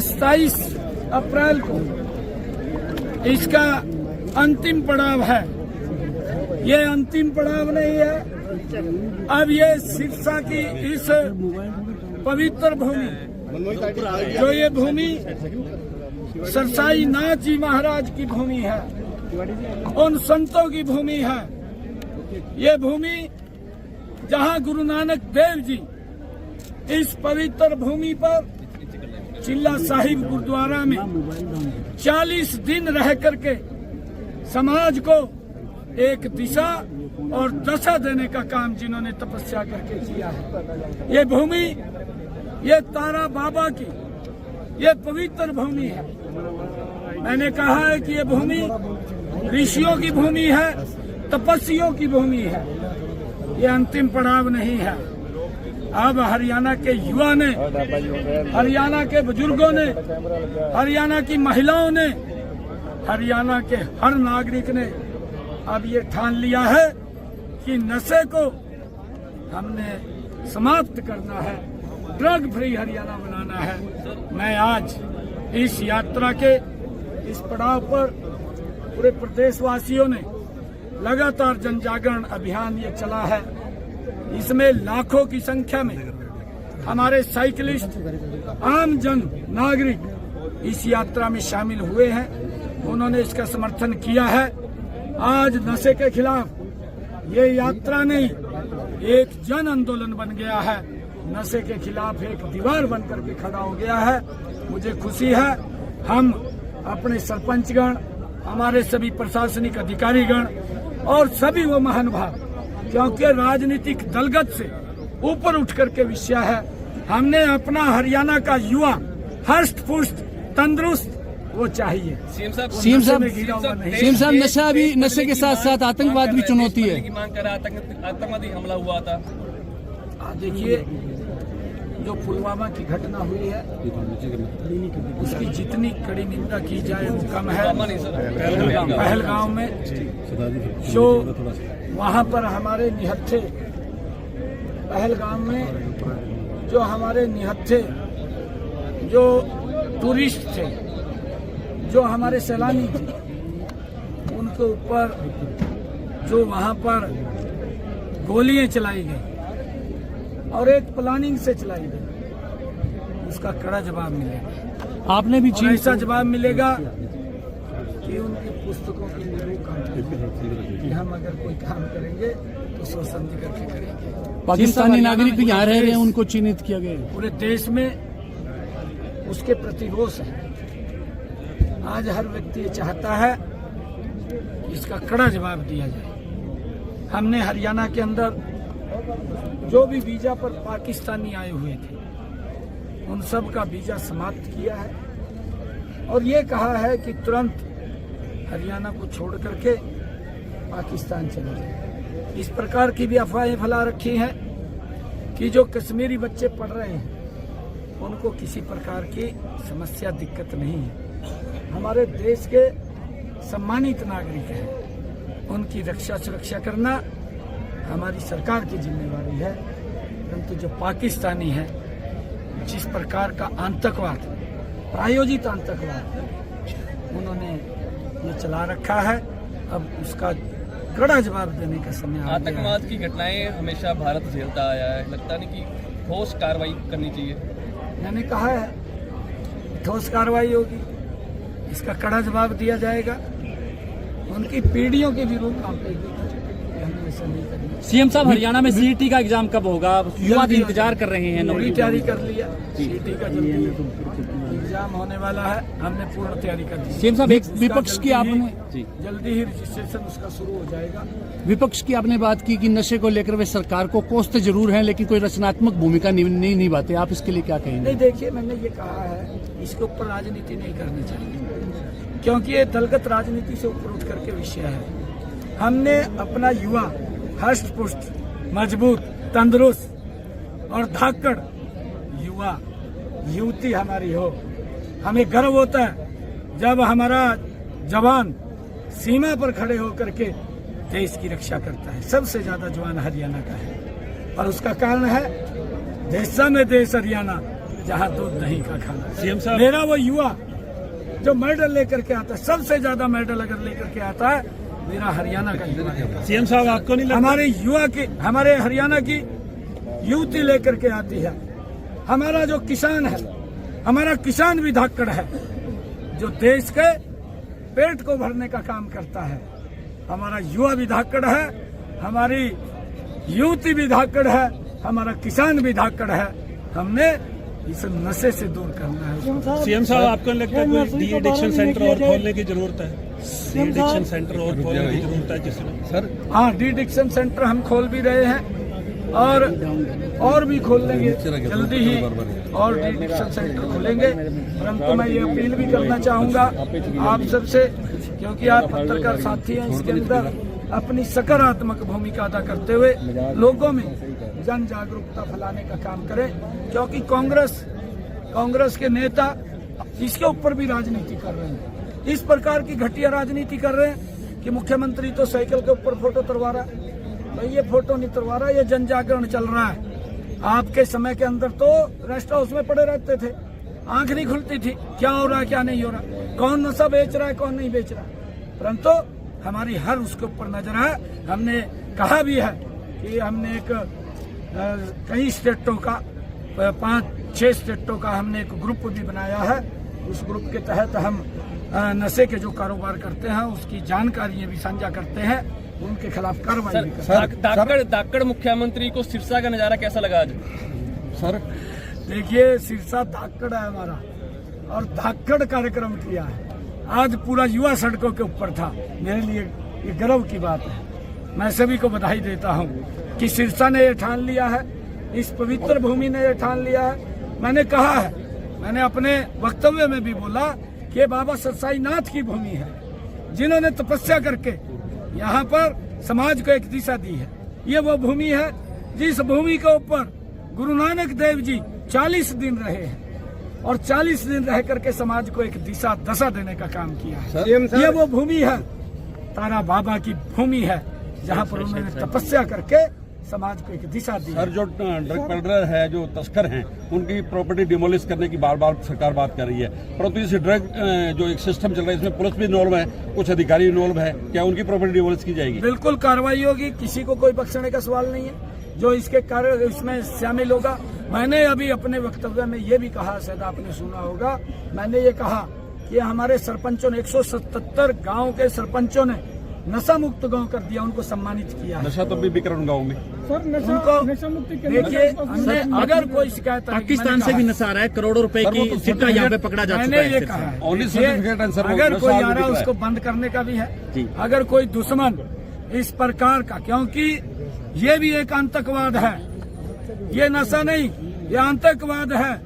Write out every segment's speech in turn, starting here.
27 अप्रैल को इसका अंतिम पड़ाव है। ये अंतिम पड़ाव नहीं है, अब ये सिरसा की इस पवित्र भूमि, जो ये भूमि सरसाई नाथ जी महाराज की भूमि है, उन संतों की भूमि है। ये भूमि जहां गुरु नानक देव जी इस पवित्र भूमि पर चिल्ला साहिब गुरुद्वारा में 40 दिन रह करके समाज को एक दिशा और दशा देने का काम जिन्होंने तपस्या करके किया है। ये भूमि, ये तारा बाबा की ये पवित्र भूमि है। मैंने कहा है कि ये भूमि ऋषियों की भूमि है, तपस्वियों की भूमि है। ये अंतिम पड़ाव नहीं है। अब हरियाणा के युवा ने, हरियाणा के बुजुर्गों ने, हरियाणा की महिलाओं ने, हरियाणा के हर नागरिक ने अब ये ठान लिया है कि नशे को हमने समाप्त करना है, ड्रग फ्री हरियाणा बनाना है। मैं आज इस यात्रा के इस पड़ाव पर पूरे प्रदेशवासियों ने लगातार जन जागरण अभियान ये चला है। इसमें लाखों की संख्या में हमारे साइकिलिस्ट, आम जन नागरिक इस यात्रा में शामिल हुए हैं। उन्होंने इसका समर्थन किया है। आज नशे के खिलाफ ये यात्रा नहीं, एक जन आंदोलन बन गया है। नशे के खिलाफ एक दीवार बनकर के खड़ा हो गया है। मुझे खुशी है, हम अपने सरपंचगण, हमारे सभी प्रशासनिक अधिकारीगण और सभी वो महानुभाव, क्योंकि राजनीतिक दलगत से ऊपर उठ करके विषय है। हमने अपना हरियाणा का युवा हष्ट पुष्ट तंदुरुस्त वो चाहिए। सीएम साहब, नशा भी, नशे के साथ साथ आतंकवाद भी चुनौती है। आतंकवादी हमला हुआ था। देखिए, जो पुलवामा की घटना हुई है उसकी जितनी कड़ी निंदा की जाए वो कम है। पहलगांव में जो वहाँ पर हमारे निहत्थे, पहलगाम में जो हमारे निहत्थे, जो टूरिस्ट थे, जो हमारे सैलानी थे, उनके ऊपर जो वहाँ पर गोलियां चलाई गई और एक प्लानिंग से चलाई गई, उसका कड़ा जवाब मिलेगा। आपने भी ऐसा जवाब मिलेगा कि उनकी पुस्तकों की कि हम अगर कोई काम करेंगे तो सोच समझ करके करेंगे। पाकिस्तानी नागरिक भी यहाँ रह रहे हैं, उनको चिन्हित किया गया। पूरे देश में उसके प्रति रोष है। आज हर व्यक्ति ये चाहता है इसका कड़ा जवाब दिया जाए। हमने हरियाणा के अंदर जो भी वीजा पर पाकिस्तानी आए हुए थे उन सब का वीजा समाप्त किया है और ये कहा है कि तुरंत हरियाणा को छोड़ करके पाकिस्तान चले जाए। इस प्रकार की भी अफवाहें फैला रखी हैं कि जो कश्मीरी बच्चे पढ़ रहे हैं उनको किसी प्रकार की समस्या, दिक्कत नहीं है। हमारे देश के सम्मानित नागरिक हैं, उनकी रक्षा सुरक्षा करना हमारी सरकार की जिम्मेवारी है। परंतु जो पाकिस्तानी है, जिस प्रकार का आतंकवाद, प्रायोजित आतंकवाद उन्होंने ये चला रखा है, अब उसका कड़ा जवाब देने का समय आ गया है। आतंकवाद की घटनाएं हमेशा भारत झेलता आया है, लगता नहीं कि ठोस कार्रवाई करनी चाहिए। मैंने कहा है ठोस कार्रवाई होगी, इसका कड़ा जवाब दिया जाएगा। उनकी पीढ़ियों की भी रूप कांपेगी। सीएम साहब, हरियाणा में सीईटी का एग्जाम कब होगा? युवा इंतजार कर रहे हैं। पूरी तैयारी कर लिया, सीईटी का जल्दी एग्जाम होने वाला है, हमने पूर्ण तैयारी कर दी। सीएम साहब, विपक्ष की आपने जल्दी ही रजिस्ट्रेशन उसका शुरू हो जाएगा। विपक्ष की आपने बात की कि नशे को लेकर वे सरकार को कोसते जरूर हैं लेकिन कोई रचनात्मक भूमिका नहीं निभाते, आप इसके लिए क्या कहेंगे? नहीं, देखिए, मैंने ये कहा है इसके ऊपर राजनीति नहीं करनी चाहिए, क्योंकि ये दलगत राजनीति से ऊपर उठ करके विषय है। हमने अपना युवा हष्ट पुष्ट, मजबूत, तंदुरुस्त और धाकड़ युवा युवती हमारी हो। हमें गर्व होता है जब हमारा जवान सीमा पर खड़े होकर के देश की रक्षा करता है। सबसे ज्यादा जवान हरियाणा का है और उसका कारण है देशा में देश हरियाणा, जहाँ दूध दही का खाना। सीएम साहब, मेरा वो युवा जो मेडल लेकर के आता है, सबसे ज्यादा मेडल अगर लेकर के आता है, मेरा हरियाणा का युवा है। सीएम साहब आपको नहीं लगता हमारे युवा की, हमारे हरियाणा की युवती लेकर के आती है। हमारा जो किसान है, हमारा किसान भी धाकड़ है, जो देश के पेट को भरने का काम करता है। हमारा युवा भी धाकड़ है, हमारी युवती भी धाकड़ है, हमारा किसान भी धाकड़ है। हमने इस नशे से दूर करना है। सीएम साहब आपको नहीं लगता कोई डी एडिक्शन सेंटर और खोलने की जरूरत है? डी एडिक्शन सेंटर और खोलने की जरूरत है जिसमें सर? हाँ, डी एडिक्शन सेंटर हम खोल भी रहे हैं और भी खोल लेंगे जल्दी ही, और डी एडिक्शन सेंटर खोलेंगे। परंतु मैं ये अपील भी करना चाहूँगा आप सबसे, क्योंकि आप पत्रकार साथी हैं, इसके अंदर अपनी सकारात्मक भूमिका अदा करते हुए लोगों में जन जागरूकता फैलाने का काम करें, क्योंकि कांग्रेस के नेता इसके ऊपर भी राजनीति कर रहे हैं। इस प्रकार की घटिया राजनीति कर रहे हैं कि मुख्यमंत्री तो साइकिल के ऊपर फोटो तरवा रहा है। भाई ये फोटो नहीं तरवा रहा, ये जन जागरण चल रहा है। आपके समय के अंदर तो रेस्ट हाउस में पड़े रहते थे, आंख नहीं खुलती थी क्या हो रहा है क्या नहीं हो रहा, कौन नशा बेच रहा है कौन नहीं बेच रहा। परंतु हमारी हर उसके ऊपर नजर है। हमने कहा भी है कि हमने एक कई स्टेटों का 5-6 स्टेटों का हमने एक ग्रुप भी बनाया है। उस ग्रुप के तहत हम नशे के जो कारोबार करते हैं उसकी जानकारियां भी साझा करते हैं, उनके खिलाफ कार्रवाई भी करते हैं। धाकड़ मुख्यमंत्री को सिरसा का नजारा कैसा लगा आज? सर देखिए, सिरसा धाकड़ है हमारा, और धाकड़ कार्यक्रम किया है। आज पूरा युवा सड़कों के ऊपर था। मेरे लिए ये गर्व की बात है। मैं सभी को बधाई देता हूँ कि सिरसा ने ये ठान लिया है, इस पवित्र भूमि ने ये ठान लिया है। मैंने कहा है, मैंने अपने वक्तव्य में भी बोला कि बाबा सरसाई नाथ की भूमि है, जिन्होंने तपस्या करके यहाँ पर समाज को एक दिशा दी है। ये वो भूमि है जिस भूमि के ऊपर गुरु नानक देव जी 40 दिन रहे हैं, और 40 दिन रह करके समाज को एक दिशा दशा देने का काम किया है। ये वो भूमि है, तारा बाबा की भूमि है, जहाँ पर उन्होंने तपस्या करके समाज को एक दिशा दी। सर, जो ड्रग पेडलर है, जो तस्कर हैं, उनकी प्रॉपर्टी डिमोलिश करने की बार बार सरकार बात कर रही है, परंतु इस ड्रग जो एक सिस्टम चल रहा है इसमें पुलिस भी इन्वॉल्व है, कुछ अधिकारी इन्वॉल्व है, क्या उनकी प्रॉपर्टी डिमोलिश की जाएगी? बिल्कुल कार्रवाई होगी, किसी को कोई बख्शने का सवाल नहीं है जो इसके कार्य इसमें शामिल होगा। मैंने अभी अपने वक्तव्य में ये भी कहा, शायद आपने सुना होगा, मैंने ये कहा कि हमारे सरपंचों ने 177 गाँव के सरपंचों ने नशा मुक्त गांव कर दिया, उनको सम्मानित किया। नशा तो भी बिक रहा गाँव में सर, नशा मुक्ति देखिए, हमने अगर कोई शिकायत पाकिस्तान से भी नशा आ रहा है, करोड़ों रुपए की सिक्का यहाँ पे पकड़ा जा चुका है। मैंने ये कहा है, अगर कोई आ रहा है उसको बंद करने का भी है। अगर कोई दुश्मन इस प्रकार का, क्योंकि ये भी एक आतंकवाद है, ये नशा नहीं, ये आतंकवाद है,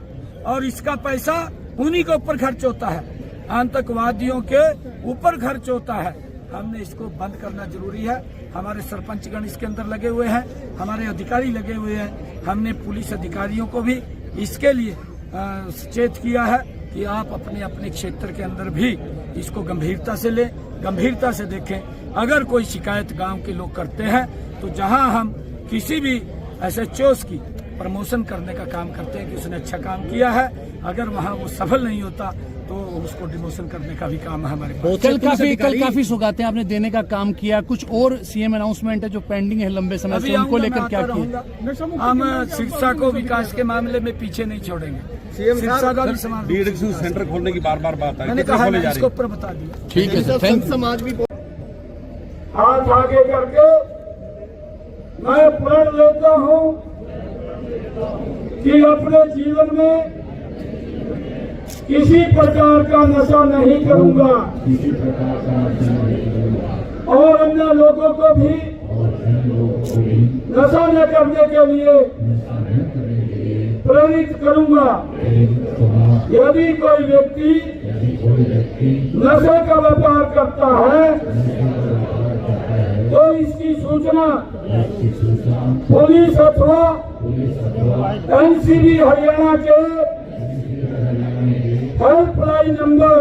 और इसका पैसा उन्हीं के ऊपर खर्च होता है, आतंकवादियों के ऊपर खर्च होता है। हमने इसको बंद करना जरूरी है। हमारे सरपंचगण इसके अंदर लगे हुए हैं, हमारे अधिकारी लगे हुए हैं। हमने पुलिस अधिकारियों को भी इसके लिए सचेत किया है कि आप अपने अपने क्षेत्र के अंदर भी इसको गंभीरता से लें, गंभीरता से देखें। अगर कोई शिकायत गांव के लोग करते हैं तो जहां हम किसी भी एसएचओस की प्रमोशन करने का काम करते हैं कि उसने अच्छा काम किया है, अगर वहां वो सफल नहीं होता तो उसको डिमोशन करने का भी काम है हमारे पास। कल काफी सौगातें आपने देने का काम किया, कुछ और सीएम अनाउंसमेंट है जो पेंडिंग है लंबे समय से, उनको लेकर क्या किया? हम सिरसा को विकास के मामले में पीछे नहीं छोड़ेंगे। सिरसा का भी समाज डी एडिक्शन सेंटर खोलने की बार बार बात है, मैंने कहा, इसके ऊपर बता दिया। ठीक है सर, समाज भी हाथ आगे करके मैं प्रण लेता हूँ कि अपने जीवन में किसी प्रकार का नशा नहीं करूंगा, और अन्य लोगों को भी नशा न करने के लिए प्रेरित करूंगा। यदि कोई व्यक्ति नशे का व्यापार करता है तो इसकी सूचना पुलिस अथवा एनसीबी हरियाणा के हेल्पलाइन नंबर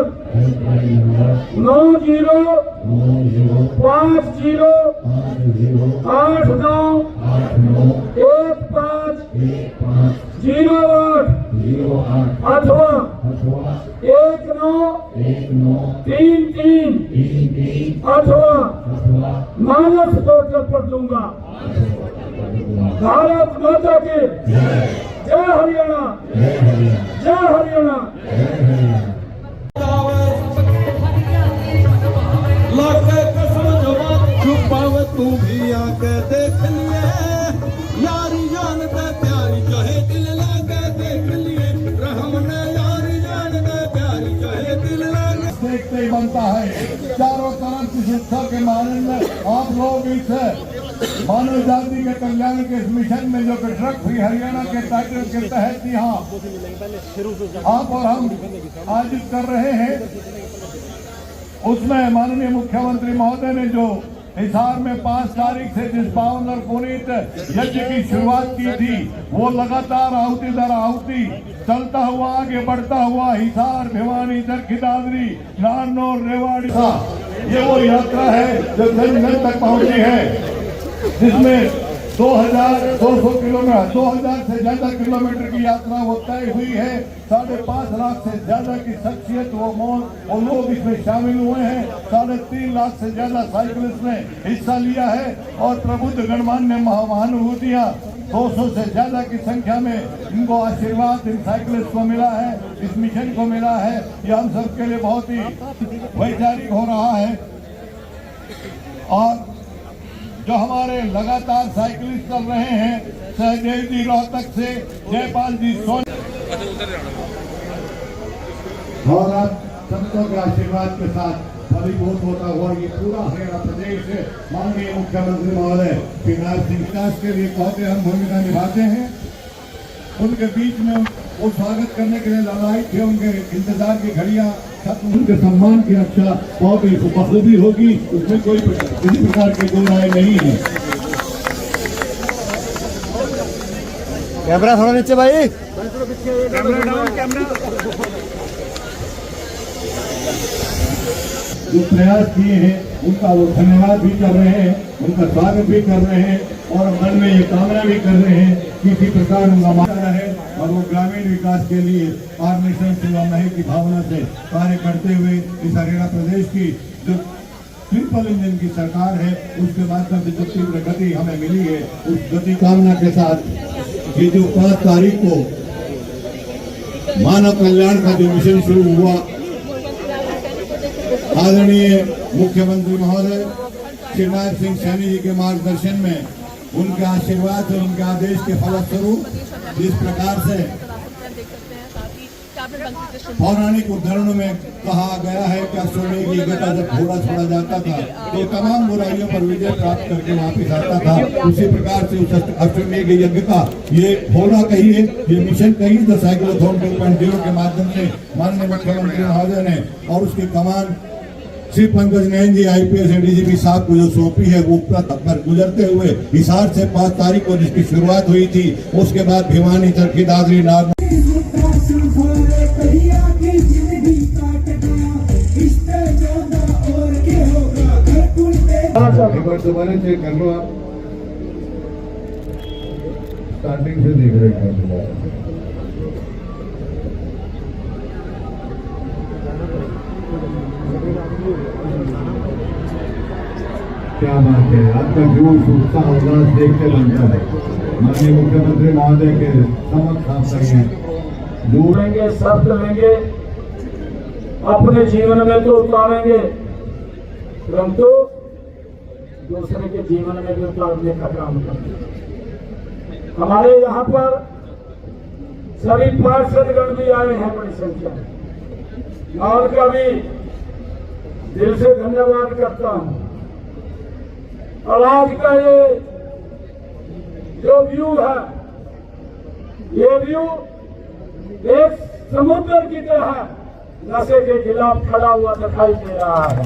9050891508 अथवा 1933 अथवा मानस पोर्टल पर दूंगा। भारत माता की जय हरियाणा, जय हरियाणा। तू भी आके देख लिए यारी जान दे प्यारी चाहे दिल लागे देख लिए रहम ने यारी जान दे प्यारी चाहे दिल लागे देखते ही बनता है। चारों तरफ की शिक्षा के मानन में आप लोग इस मानव जाति के कल्याण के इस मिशन में जो कि ड्रग फ्री हरियाणा के टाइटल के तहत यहाँ आप और हम आयोजित कर रहे हैं, उसमें माननीय मुख्यमंत्री महोदय ने जो हिसार में 5 तारीख से जिस पावन और पुनीत यज्ञ की शुरुआत की थी, वो लगातार आहुति दर आहुति चलता हुआ आगे बढ़ता हुआ हिसार, भिवानी, चरखी दादरी, नारनौल, रेवाड़ी का ये वो यात्रा है जो जन तक पहुंची है, जिसमें 2200 किलोमीटर 2000 से ज्यादा किलोमीटर की यात्रा वो तय हुई है। 5.5 लाख से ज्यादा की शख्सियत वो लोग इसमें शामिल हुए हैं। 3.5 लाख से ज्यादा साइकिलिस्ट ने हिस्सा लिया है और प्रबुद्ध गणमान्य महानुभूतियां 200 से ज्यादा की संख्या में इनको आशीर्वाद इन साइकिलिस्ट को मिला है, इस मिशन को मिला है। ये हम सबके लिए बहुत ही वैचारिक हो रहा है। और जो हमारे लगातार साइकिलिस्ट चल रहे हैं, सहदेव जी रोहतक से, जयपाल जी सोन, और आप संतों के आशीर्वाद के साथ फलीभूत होता हुआ ये पूरा हरियाणा प्रदेश से माननीय मुख्यमंत्री महोदय शिवराज सिंह विकास के लिए बहुत अहम भूमिका निभाते हैं। उनके बीच में वो स्वागत करने के लिए लड़ाई थे, उनके इंतजार की घड़ियां, उनके सम्मान की रक्षा बहुत ही बखूबी होगी, उसमें कोई किसी प्रकार की कोई राय नहीं है। कैमरा थोड़ा नीचे भाई, जो प्रयास किए हैं उनका वो धन्यवाद भी कर रहे हैं, उनका स्वागत भी कर रहे हैं और मन में ये कामना भी कर रहे हैं कि किसी प्रकार उनका माना है और वो ग्रामीण विकास के लिए आर्नेशन सेवा मही की भावना से कार्य करते हुए इस हरियाणा प्रदेश की जो ट्रिपल इंजन की सरकार है उसके माध्यम से जो तीव्र गति हमें मिली है, उस गति कामना के साथ ये जो 5 तारीख को मानव कल्याण का जो मिशन शुरू हुआ, आदरणीय मुख्यमंत्री महोदय शिवराज सिंह सैनी जी के मार्गदर्शन में, उनके आशीर्वाद और उनके आदेश के फलस्वरूप जिस प्रकार से पौराणिक उद्धरणों में कहा गया है कि अश्वमेघ यज्ञ का जब घोड़ा छोड़ा जाता था तो तमाम बुराइयों पर विजय प्राप्त करके वापिस आता था, उसी प्रकार से उस अश्वमेघ यज्ञ का ये घोड़ा कहिए, ये मिशन कहिए, जो साइक्लोथॉन 2.0 के माध्यम से माननीय मुख्यमंत्री महोदय ने और उसकी कमान श्री पंकज नयन जी IPS ADGP साहब को जो सौंपी है, वो पर गुजरते हुए हिसार से 5 तारीख को जिसकी शुरुआत हुई थी, उसके बाद भिवानी, चरखी दादरी, नारनौल दोबारा चेक कर लो आप, स्टार्टिंग से देख रहे हैं। क्या बात है, आपका जोश, उत्साह, उल्लास देखते बनता है। माननीय मुख्यमंत्री महोदय के समक्ष आप करेंगे, ढूंढेंगे, शब्द लेंगे, अपने जीवन में तो उतारेंगे, परंतु दूसरे के जीवन में भी उतारने का काम करेंगे। हमारे यहाँ पर सभी पार्षदगण भी आए हैं बड़ी संख्या में, मैं उनका भी दिल से धन्यवाद करता हूँ। और आज का ये जो व्यू है, ये व्यू एक समुद्र की तरह नशे के खिलाफ खड़ा हुआ दिखाई दे रहा है।